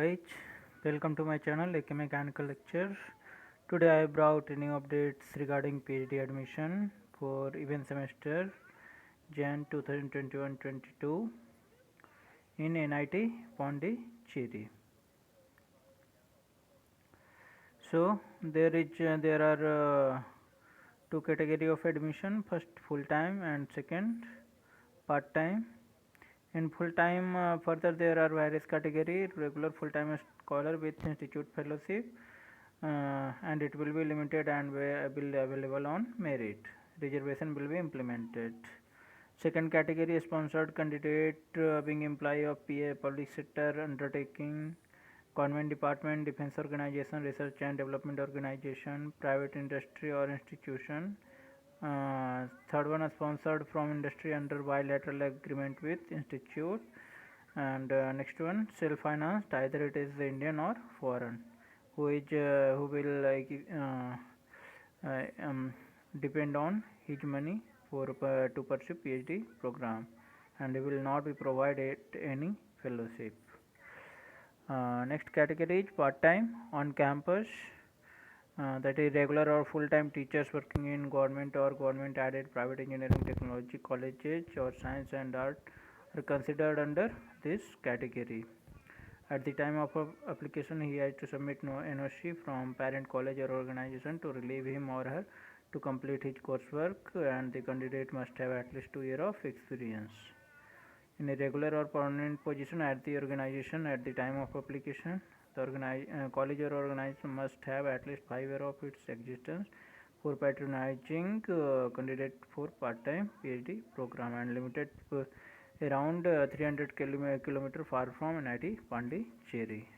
guys, welcome to my channel AK Mechanical Lecture. Today I brought new updates regarding PhD admission for event semester Jan 2021-22 in NIT Pondicherry. So there are two category of admission: first full time and second part time. In full time, further there are various category: regular full time scholar with institute fellowship, and it will be limited and will be available on merit. Reservation will be implemented. Second category: sponsored candidate being employee of PA, public sector undertaking, government department, defense organization, research and development organization, private industry or institution. Third one is sponsored from industry under bilateral agreement with institute. And next one, self-financed, either it is Indian or foreign, who will depend on his money for to pursue PhD program, and he will not be provided any fellowship. Next category is part-time on campus, that is regular or full-time teachers working in government or government-aided private engineering technology colleges or science and art are considered under this category. At the time of application, he has to submit no NOC from parent college or organization to relieve him or her to complete his coursework, and the candidate must have at least 2 years of experience in a regular or permanent position at the organization at the time of application. The college or organization must have at least 5 years of its existence for patronizing candidate for part-time PhD program, and limited around 300 kilometer far from NIT Pondicherry.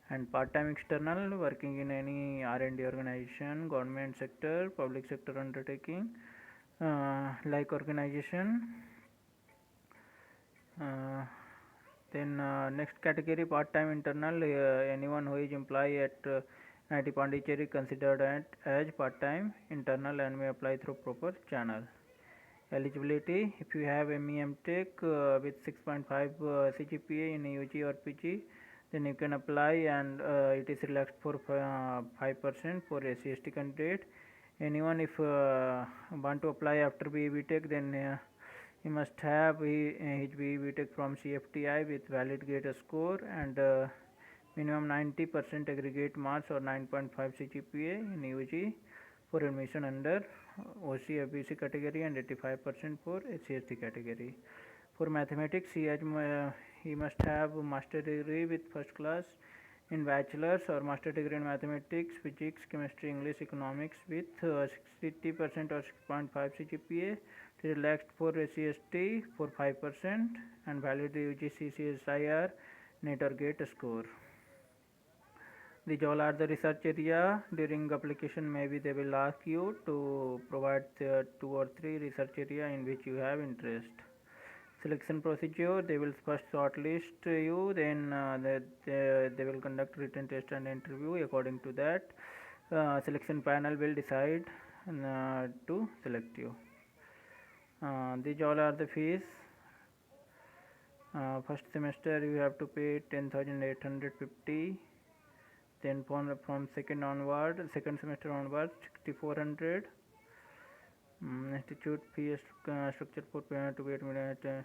And part-time external working in any R&D organization, government sector, public sector undertaking, like organization. Next category, part-time internal, anyone who is employee at NIT Pondicherry considered as part-time internal and may apply through proper channel. Eligibility: if you have MEM Tech with 6.5 CGPA in UG or PG, then you can apply, and it is relaxed for 5% for SC/ST candidate. Anyone if want to apply after BE Tech, then he must have his BE Tech from CFTI with valid GATE score and minimum 90% aggregate marks or 9.5 CGPA in UG for admission under OC FBC category and 85% for SC/ST category. For mathematics, he must have master degree with first class in bachelor's or master degree in mathematics, physics, chemistry, English, economics with 60% or 6.5 CGPA. Relaxed for SC/ST for 5% and valid UGC CSIR NET or GATE score. These all are the research area. During application, maybe they will ask you to provide 2 or 3 research area in which you have interest. Selection procedure: they will first shortlist you, then they will conduct written test and interview. According to that, selection panel will decide to select you. These all are the fees. First semester you have to pay 10,850. Then from second semester onward 6,400. Institute fee structure for payment to be admitted.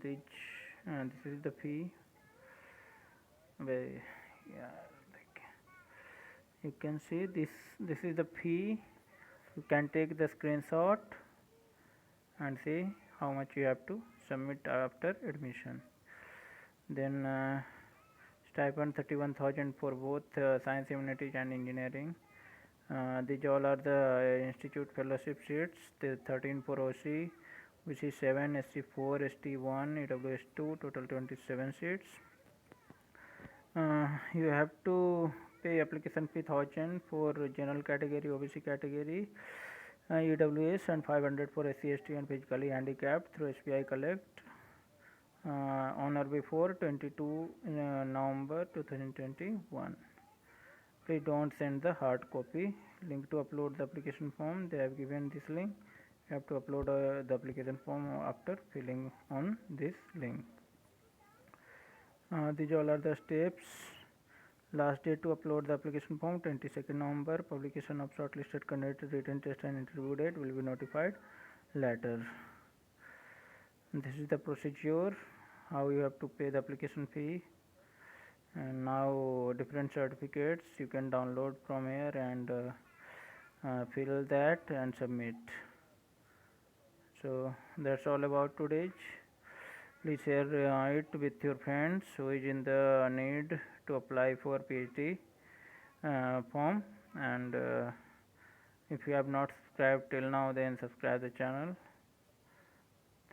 This is the fee. You can see this. This is the fee. You can take the screenshot and see how much you have to submit after admission. Then stipend 31,000 for both science, humanities and engineering. These all are the institute fellowship seats. The 13 for OC, which is 7, SC 4, ST 1, EWS 2, total 27 seats. You have to pay application fee 1,000 for general category, OBC category, EWS, and 500 for SC/ST and physically handicapped through SBI Collect on or before 22 November 2021. Please don't send the hard copy. Link to upload the application form, they have given this link. You have to upload the application form after filling on this link. These all are the steps. Last date to upload the application form 22nd November. Publication of shortlisted candidate written test and interview date will be notified later. This is the procedure how you have to pay the application fee. And now different certificates you can download from here and fill that and submit. So that's all about today's. Please share it with your friends who is in the need to apply for PhD form, and if you have not subscribed till now, then subscribe the channel.